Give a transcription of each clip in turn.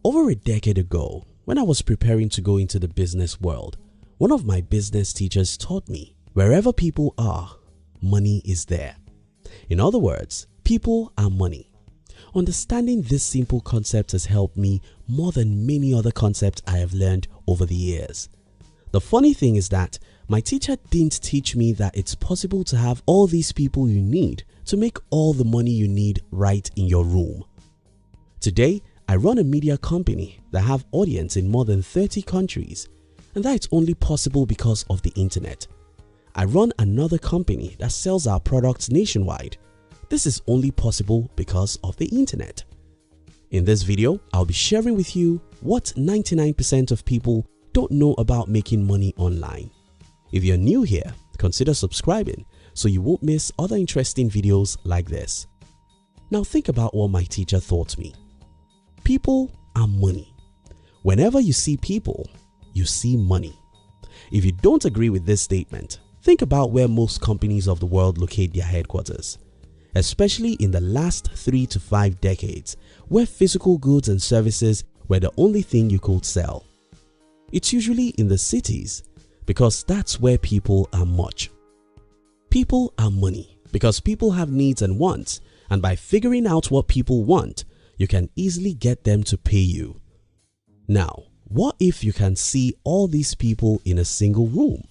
Over a decade ago, when I was preparing to go into the business world, one of my business teachers taught me, wherever people are, money is there. In other words, people are money. Understanding this simple concept has helped me more than many other concepts I have learned over the years. The funny thing is that my teacher didn't teach me that it's possible to have all these people you need to make all the money you need right in your room. Today, I run a media company that have audience in more than 30 countries, and that's only possible because of the internet. I run another company that sells our products nationwide. This is only possible because of the internet. In this video, I'll be sharing with you what 99% of people don't know about making money online. If you're new here, consider subscribing so you won't miss other interesting videos like this. Now think about what my teacher taught me. People are money. Whenever you see people, you see money. If you don't agree with this statement, think about where most companies of the world locate their headquarters, especially in the last 3 to 5 decades, where physical goods and services were the only thing you could sell. It's usually in the cities because that's where people are much. People are money because people have needs and wants, and by figuring out what people want, you can easily get them to pay you. Now, what if you can see all these people in a single room?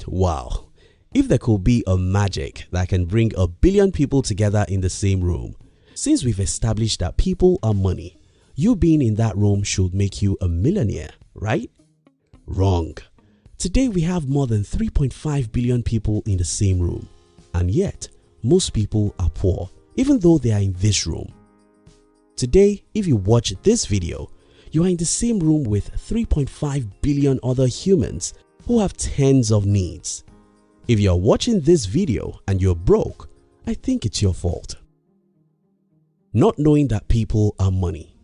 Wow! If there could be a magic that can bring 1 billion people together in the same room. Since we've established that people are money, you being in that room should make you a millionaire, right? Wrong. Today we have more than 3.5 billion people in the same room, and yet most people are poor even though they are in this room. Today, if you watch this video, you are in the same room with 3.5 billion other humans who have tens of needs. If you are watching this video and you're broke, I think it's your fault. Not knowing that people are money.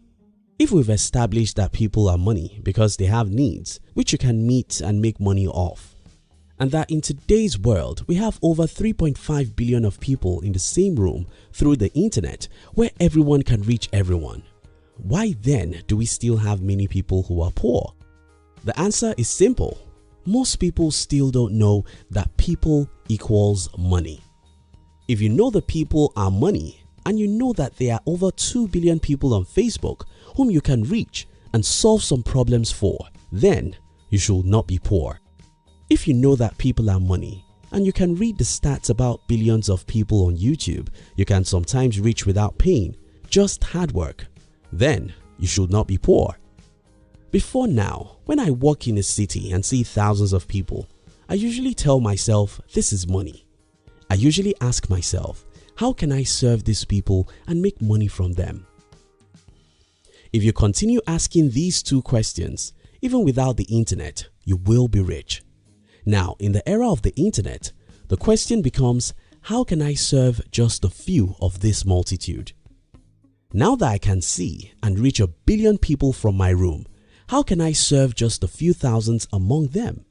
If we've established that people are money because they have needs which you can meet and make money off, and that in today's world we have over 3.5 billion of people in the same room through the internet where everyone can reach everyone, why then do we still have many people who are poor? The answer is simple. Most people still don't know that people equals money. If you know the people are money and you know that there are over 2 billion people on Facebook whom you can reach and solve some problems for, then you should not be poor. If you know that people are money and you can read the stats about billions of people on YouTube you can sometimes reach without pain, just hard work, then you should not be poor. Before now, when I walk in a city and see thousands of people, I usually tell myself this is money. I usually ask myself, how can I serve these people and make money from them? If you continue asking these two questions, even without the internet, you will be rich. Now, in the era of the internet, the question becomes, how can I serve just a few of this multitude? Now that I can see and reach 1 billion people from my room, how can I serve just a few thousands among them?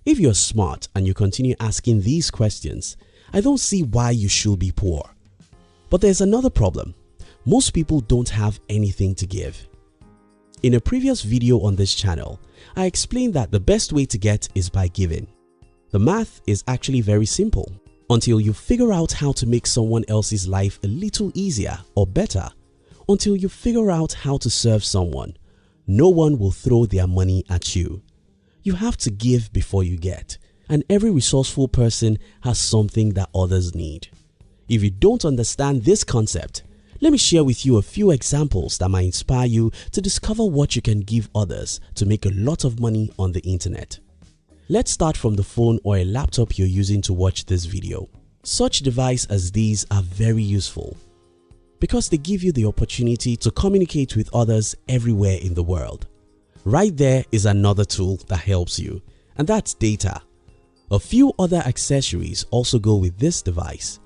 If you're smart and you continue asking these questions, I don't see why you should be poor. But there's another problem. Most people don't have anything to give. In a previous video on this channel, I explained that the best way to get is by giving. The math is actually very simple. Until you figure out how to make someone else's life a little easier or better, until you figure out how to serve someone, no one will throw their money at you. You have to give before you get, and every resourceful person has something that others need. If you don't understand this concept, let me share with you a few examples that might inspire you to discover what you can give others to make a lot of money on the internet. Let's start from the phone or a laptop you're using to watch this video. Such devices as these are very useful because they give you the opportunity to communicate with others everywhere in the world. Right there is another tool that helps you, and that's data. A few other accessories also go with this device.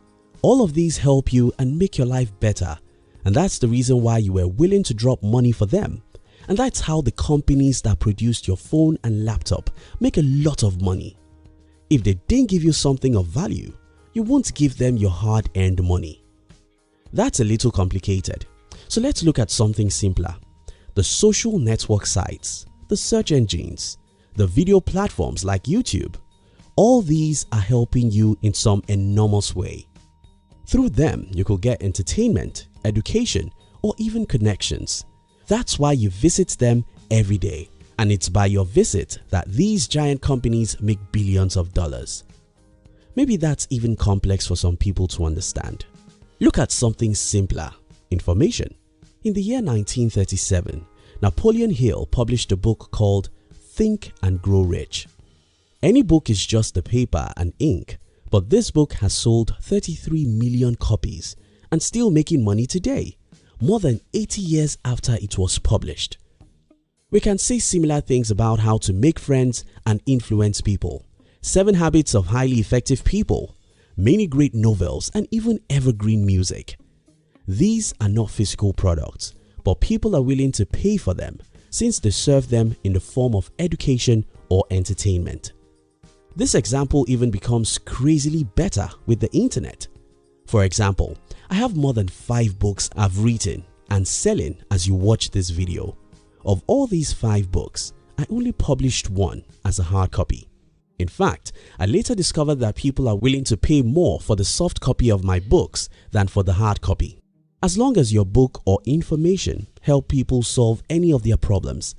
All of these help you and make your life better, and that's the reason why you were willing to drop money for them. And that's how the companies that produced your phone and laptop make a lot of money. If they didn't give you something of value, you won't give them your hard-earned money. That's a little complicated, so let's look at something simpler. the social network sites, the search engines, the video platforms like YouTube. All these are helping you in some enormous way. Through them, you could get entertainment, education, or even connections. That's why you visit them every day, and it's by your visit that these giant companies make billions of dollars. Maybe that's even complex for some people to understand. Look at something simpler: information. In the year 1937, Napoleon Hill published a book called Think and Grow Rich. Any book is just the paper and ink, but this book has sold 33 million copies and still making money today, more than 80 years after it was published. We can say similar things about how to make friends and influence people, 7 Habits of Highly Effective People, many great novels, and even evergreen music. These are not physical products, but people are willing to pay for them since they serve them in the form of education or entertainment. This example even becomes crazily better with the internet. For example, I have more than 5 books I've written and selling as you watch this video. Of all these 5 books, I only published one as a hard copy. In fact, I later discovered that people are willing to pay more for the soft copy of my books than for the hard copy. As long as your book or information help people solve any of their problems,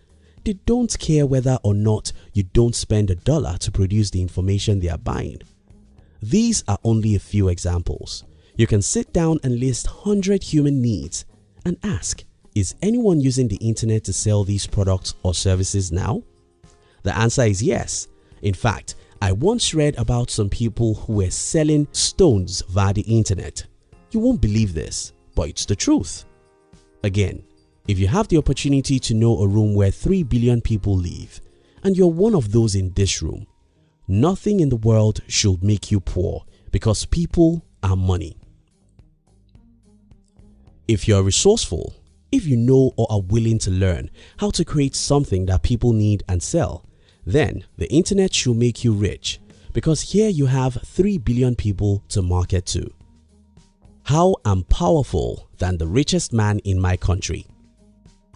they don't care whether or not you don't spend $1 to produce the information they are buying. These are only a few examples. You can sit down and list 100 human needs and ask, is anyone using the internet to sell these products or services now? The answer is yes. In fact, I once read about some people who were selling stones via the internet. You won't believe this, but it's the truth. Again, if you have the opportunity to know a room where 3 billion people live and you're one of those in this room, nothing in the world should make you poor because people are money. If you're resourceful, if you know or are willing to learn how to create something that people need and sell, then the internet should make you rich because here you have 3 billion people to market to. How I'm powerful than the richest man in my country.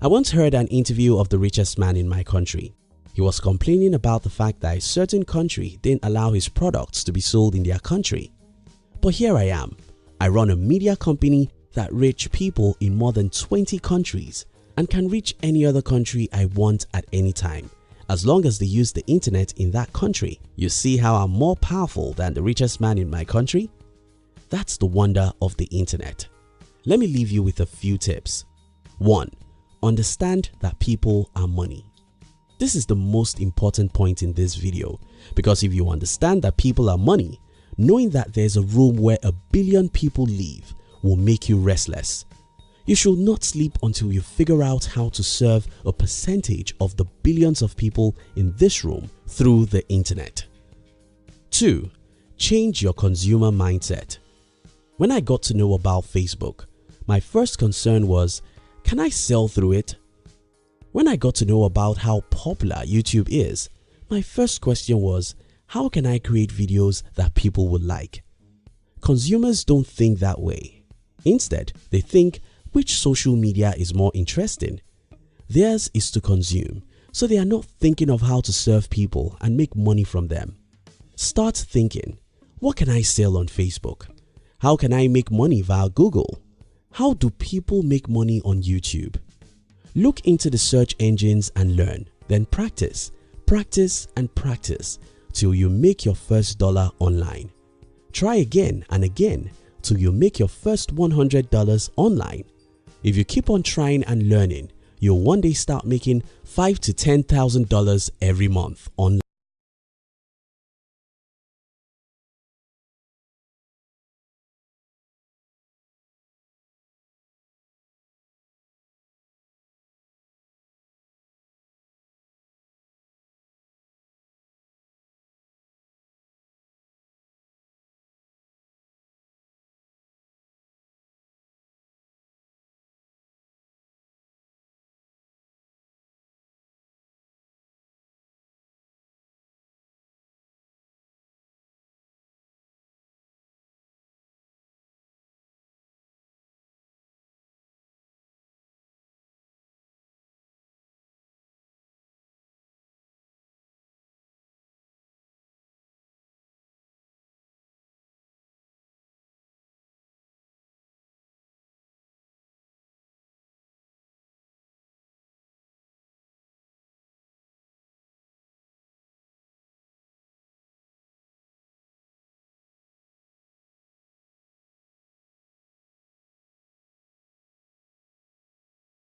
I once heard an interview of the richest man in my country. He was complaining about the fact that a certain country didn't allow his products to be sold in their country. But here I am. I run a media company that reaches people in more than 20 countries and can reach any other country I want at any time, as long as they use the internet in that country. You see how I'm more powerful than the richest man in my country? That's the wonder of the internet. Let me leave you with a few tips. 1. Understand that people are money. This is the most important point in this video because if you understand that people are money, knowing that there's a room where 1 billion people live will make you restless. You should not sleep until you figure out how to serve a percentage of the billions of people in this room through the internet. 2. Change your consumer mindset. When I got to know about Facebook, my first concern was, can I sell through it? When I got to know about how popular YouTube is, my first question was, how can I create videos that people would like? Consumers don't think that way. Instead, they think, which social media is more interesting? Theirs is to consume, so they are not thinking of how to serve people and make money from them. Start thinking, what can I sell on Facebook? How can I make money via Google? How do people make money on YouTube? Look into the search engines and learn, then practice, practice and practice till you make your first dollar online. Try again and again till you make your first $100 online. If you keep on trying and learning, you'll one day start making $5,000 to $10,000 every month online.